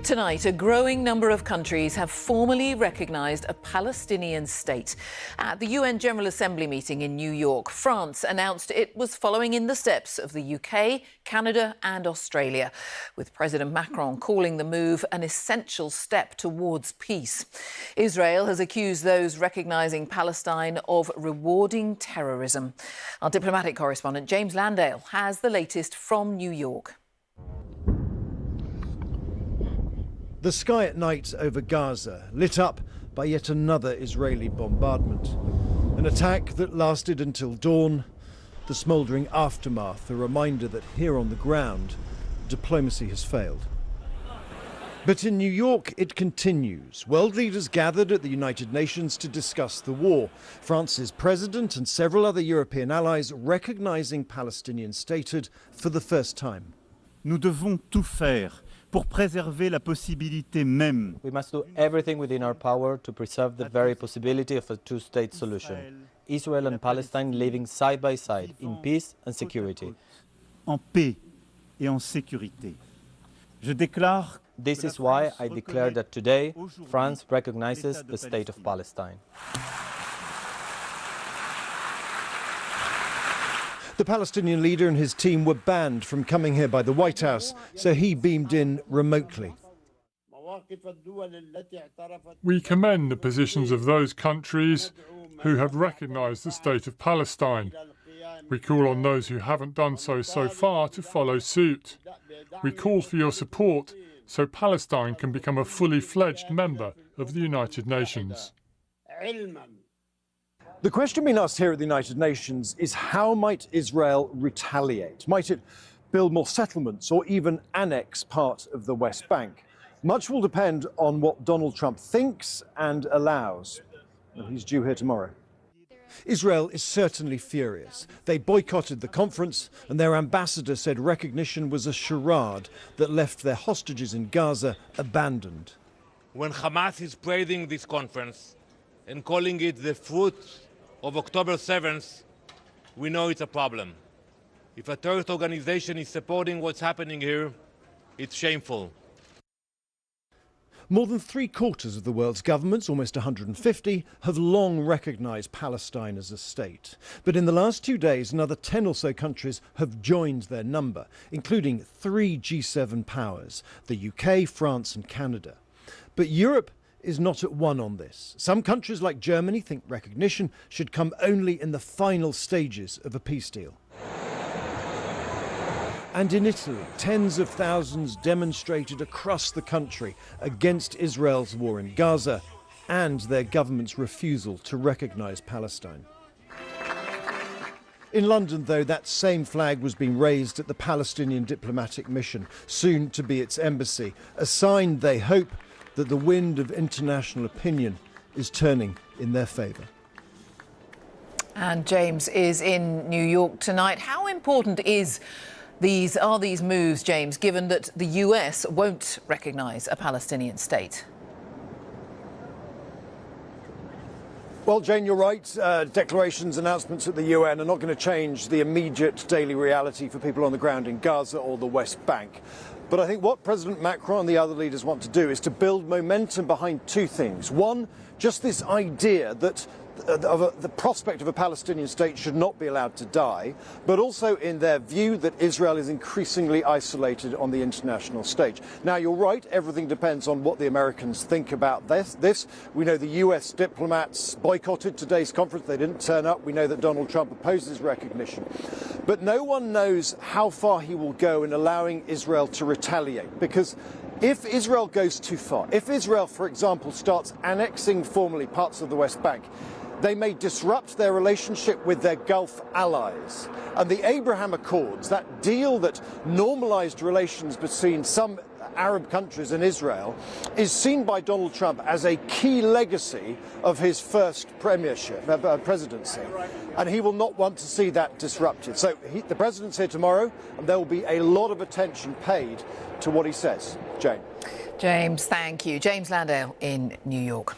Tonight, a growing number of countries have formally recognised a Palestinian state. At the UN General Assembly meeting in New York, France announced it was following in the steps of the UK, Canada and Australia, with President Macron calling the move an essential step towards peace. Israel has accused those recognising Palestine of rewarding terrorism. Our diplomatic correspondent James Landale has the latest from New York. The sky at night over Gaza, lit up by yet another Israeli bombardment. An attack that lasted until dawn, the smouldering aftermath, a reminder that here on the ground, diplomacy has failed. But in New York, it continues. World leaders gathered at the United Nations to discuss the war. France's president and several other European allies recognizing Palestinian statehood for the first time. Nous devons tout faire pour préserver la possibilité même. We must do everything within our power to preserve the very possibility of a two-state solution. Israel and Palestine living side by side in peace and security. En paix et en sécurité. Je déclare. This is why I declare that today France recognizes the state of Palestine. The Palestinian leader and his team were banned from coming here by the White House, so he beamed in remotely. We commend the positions of those countries who have recognised the state of Palestine. We call on those who haven't done so far to follow suit. We call for your support so Palestine can become a fully fledged member of the United Nations. The question being asked here at the United Nations is how might Israel retaliate? Might it build more settlements or even annex part of the West Bank? Much will depend on what Donald Trump thinks and allows. And he's due here tomorrow. Israel is certainly furious. They boycotted the conference and their ambassador said recognition was a charade that left their hostages in Gaza abandoned. When Hamas is praising this conference and calling it the fruit of October 7th, we know it's a problem. If a terrorist organization is supporting what's happening here, it's shameful. More than three-quarters of the world's governments, almost 150, have long recognized Palestine as a state. But in the last 2 days, another 10 or so countries have joined their number, including 3 G7 powers, the UK, France and Canada. But Europe is not at one on this. Some countries like Germany think recognition should come only in the final stages of a peace deal. And in Italy, tens of thousands demonstrated across the country against Israel's war in Gaza and their government's refusal to recognise Palestine. In London, though, that same flag was being raised at the Palestinian diplomatic mission, soon to be its embassy, a sign, they hope, that the wind of international opinion is turning in their favour. And James is in New York tonight. How important are these moves, James, given that the US won't recognise a Palestinian state? Well, Jane, you're right. Declarations, announcements at the UN are not going to change the immediate daily reality for people on the ground in Gaza or the West Bank. But I think what President Macron and the other leaders want to do is to build momentum behind two things. One, just this idea that the prospect of a Palestinian state should not be allowed to die, but also in their view that Israel is increasingly isolated on the international stage. Now, you're right, everything depends on what the Americans think about this. We know the US diplomats boycotted today's conference. They didn't turn up. We know that Donald Trump opposes recognition. But no one knows how far he will go in allowing Israel to retaliate, because if Israel goes too far, if Israel, for example, starts annexing formally parts of the West Bank, they may disrupt their relationship with their Gulf allies. And the Abraham Accords, that deal that normalized relations between some Arab countries and Israel, is seen by Donald Trump as a key legacy of his first presidency. And he will not want to see that disrupted. So the president's here tomorrow, and there will be a lot of attention paid to what he says. Jane. James, thank you. James Landale in New York.